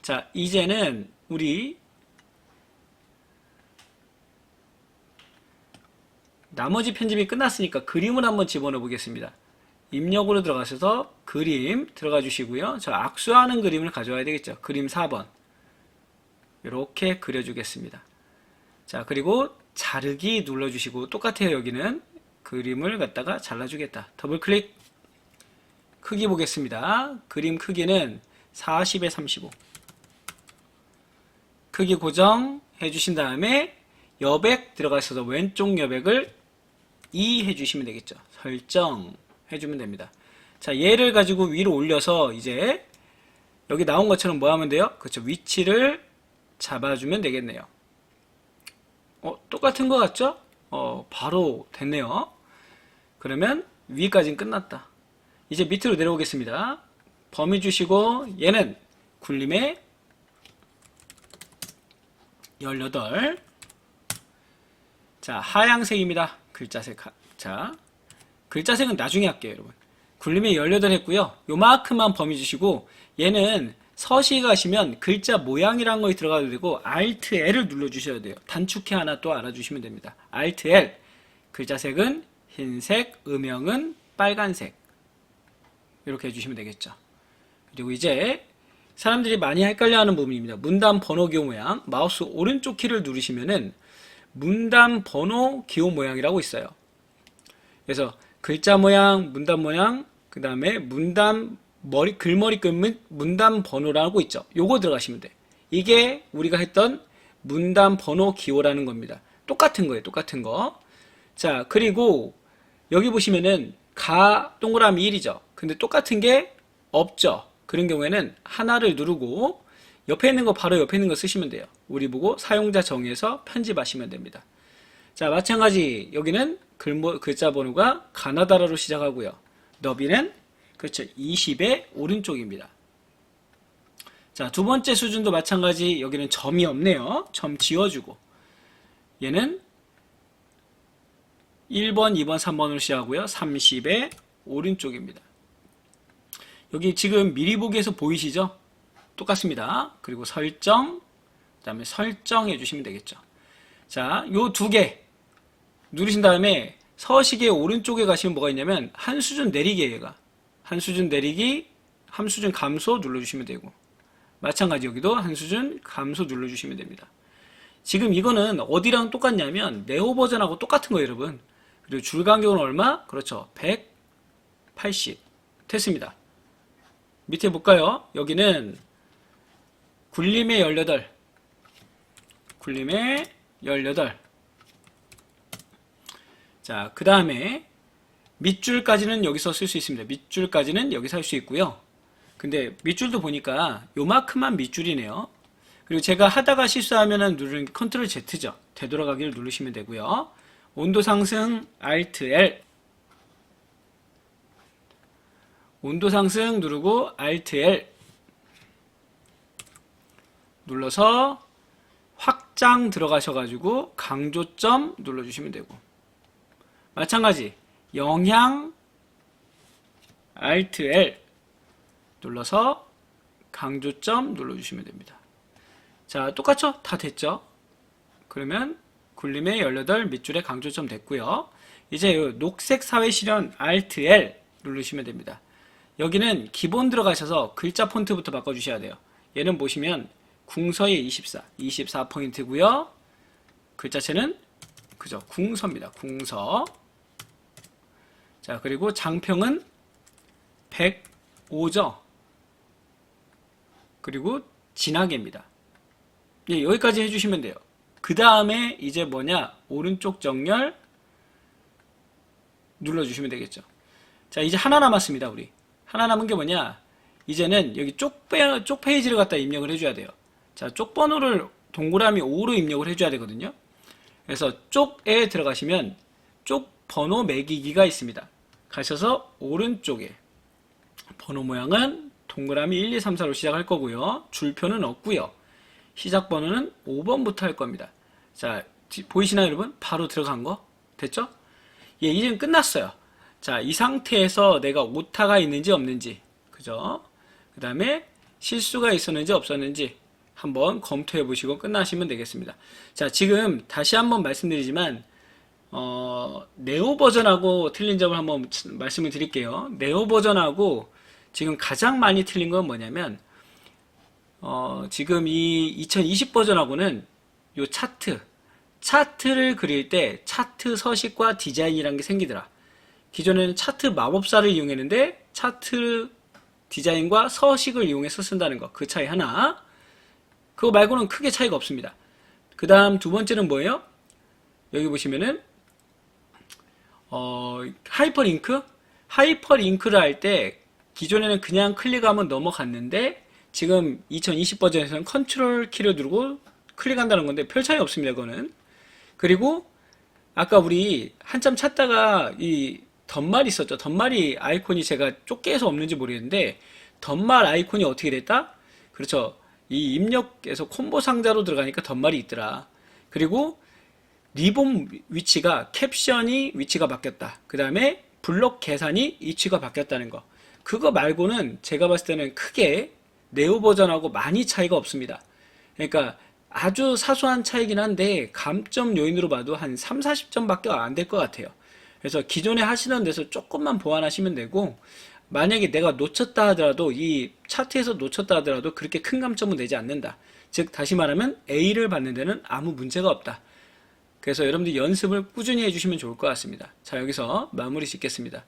자, 이제는 우리 나머지 편집이 끝났으니까 그림을 한번 집어넣어 보겠습니다. 입력으로 들어가셔서 그림 들어가 주시고요. 저 악수하는 그림을 가져와야 되겠죠. 그림 4번. 이렇게 그려주겠습니다. 자, 그리고 자르기 눌러주시고 똑같아요. 여기는 그림을 갖다가 잘라주겠다. 더블 클릭. 크기 보겠습니다. 그림 크기는 40에 35. 크기 고정 해주신 다음에 여백 들어가셔서 왼쪽 여백을 2 해주시면 되겠죠. 설정 해주면 됩니다. 자, 얘를 가지고 위로 올려서 이제 여기 나온 것처럼 뭐 하면 돼요? 그렇죠. 위치를 잡아주면 되겠네요. 똑같은 것 같죠? 바로 됐네요. 그러면 위까지는 끝났다. 이제 밑으로 내려오겠습니다. 범위 주시고 얘는 굴림의 18. 자, 하양색입니다. 글자색. 자, 글자색은 나중에 할게요, 여러분. 굴림의 18 했고요. 요만큼만 범위 주시고 얘는 서식 하시면 글자 모양이라는 거에 들어가도 되고 Alt L을 눌러 주셔야 돼요. 단축키 하나 또 알아주시면 됩니다. Alt L. 글자색은 흰색, 음영은 빨간색. 이렇게 해주시면 되겠죠. 그리고 이제 사람들이 많이 헷갈려하는 부분입니다. 문단 번호 기호 모양. 마우스 오른쪽 키를 누르시면은 문단 번호 기호 모양이라고 있어요. 그래서 글자 모양, 문단 모양, 그 다음에 문단 글머리 끝 문단 번호라고 있죠. 요거 들어가시면 돼. 이게 우리가 했던 문단 번호 기호라는 겁니다. 똑같은 거예요. 똑같은 거. 자, 그리고 여기 보시면은 동그라미 1이죠. 근데 똑같은 게 없죠. 그런 경우에는 하나를 누르고 옆에 있는 거 바로 옆에 있는 거 쓰시면 돼요. 우리 보고 사용자 정의에서 편집하시면 됩니다. 자, 마찬가지 여기는 글자 번호가 가나다라로 시작하고요. 너비는 그렇죠. 20의 오른쪽입니다. 자, 두 번째 수준도 마찬가지. 여기는 점이 없네요. 점 지워주고. 얘는 1번, 2번, 3번으로 시작하고요. 30의 오른쪽입니다. 여기 지금 미리 보기에서 보이시죠? 똑같습니다. 그리고 설정, 그 다음에 설정해 주시면 되겠죠. 자, 요 두 개 누르신 다음에 서식의 오른쪽에 가시면 뭐가 있냐면 한 수준 내리기예요. 얘가. 한 수준 내리기, 한 수준 감소 눌러주시면 되고, 마찬가지 여기도 한 수준 감소 눌러주시면 됩니다. 지금 이거는 어디랑 똑같냐면 네오 버전하고 똑같은 거예요, 여러분. 그리고 줄 간격은 얼마? 그렇죠. 180 됐습니다. 밑에 볼까요? 여기는 굴림의 18. 굴림의 18. 자, 그 다음에 밑줄까지는 여기서 쓸 수 있습니다. 밑줄까지는 여기서 할 수 있고요. 근데 밑줄도 보니까 요만큼만 밑줄이네요. 그리고 제가 하다가 실수하면 누르는 컨트롤 Z죠. 되돌아가기를 누르시면 되고요. 온도 상승 Alt L. 온도 상승 누르고 Alt L 눌러서 확장 들어가셔가지고 강조점 눌러주시면 되고, 마찬가지 영향 Alt L 눌러서 강조점 눌러주시면 됩니다. 자, 똑같죠? 다 됐죠? 그러면 굴림의 18 밑줄에 강조점 됐고요. 이제 녹색 사회 실현 Alt L 누르시면 됩니다. 여기는 기본 들어가셔서 글자 폰트부터 바꿔주셔야 돼요. 얘는 보시면 궁서의 24 포인트고요. 글자체는 그죠? 궁서입니다. 궁서. 자, 그리고 장평은 105죠. 그리고 진하게입니다. 예, 여기까지 해주시면 돼요. 그 다음에 이제 뭐냐? 오른쪽 정렬 눌러주시면 되겠죠. 자, 이제 하나 남았습니다, 우리. 하나 남은 게 뭐냐? 이제는 여기 쪽 페이지를 갖다 입력을 해줘야 돼요. 자, 쪽 번호를 동그라미 5로 입력을 해줘야 되거든요. 그래서 쪽에 들어가시면 쪽 번호 매기기가 있습니다. 가셔서 오른쪽에 번호 모양은 동그라미 1, 2, 3, 4로 시작할 거고요. 줄표는 없고요. 시작 번호는 5번부터 할 겁니다. 자, 보이시나요, 여러분? 바로 들어간 거 됐죠? 예, 이제는 끝났어요. 자, 이 상태에서 내가 오타가 있는지 없는지, 그죠? 그 다음에 실수가 있었는지 없었는지 한번 검토해 보시고 끝나시면 되겠습니다. 자, 지금 다시 한번 말씀드리지만 네오 버전하고 틀린 점을 한번 말씀을 드릴게요. 네오 버전하고 지금 가장 많이 틀린 건 뭐냐면 지금 이 2020 버전하고는 요 차트를 그릴 때 차트 서식과 디자인이라는 게 생기더라. 기존에는 차트 마법사를 이용했는데 차트 디자인과 서식을 이용해서 쓴다는 거, 그 차이 하나. 그거 말고는 크게 차이가 없습니다. 그 다음 두 번째는 뭐예요? 여기 보시면은 하이퍼링크를 할 때 기존에는 그냥 클릭하면 넘어갔는데 지금 2020 버전에서는 컨트롤 키를 누르고 클릭한다는 건데 별 차이 없습니다. 그거는. 그리고 아까 우리 한참 찾다가 이 덧말 있었죠. 덧말이 아이콘이 제가 쫓겨서 없는지 모르겠는데 덧말 아이콘이 어떻게 됐다? 그렇죠. 이 입력에서 콤보 상자로 들어가니까 덧말이 있더라. 그리고 리본 위치가 캡션이 위치가 바뀌었다. 그 다음에 블록 계산이 위치가 바뀌었다는 거. 그거 말고는 제가 봤을 때는 크게 네오 버전하고 많이 차이가 없습니다. 그러니까 아주 사소한 차이긴 한데 감점 요인으로 봐도 한 3, 40점밖에 안 될 것 같아요. 그래서 기존에 하시던 데서 조금만 보완하시면 되고 만약에 내가 놓쳤다 하더라도 이 차트에서 놓쳤다 하더라도 그렇게 큰 감점은 내지 않는다. 즉 다시 말하면 A를 받는 데는 아무 문제가 없다. 그래서 여러분들 연습을 꾸준히 해주시면 좋을 것 같습니다. 자, 여기서 마무리 짓겠습니다.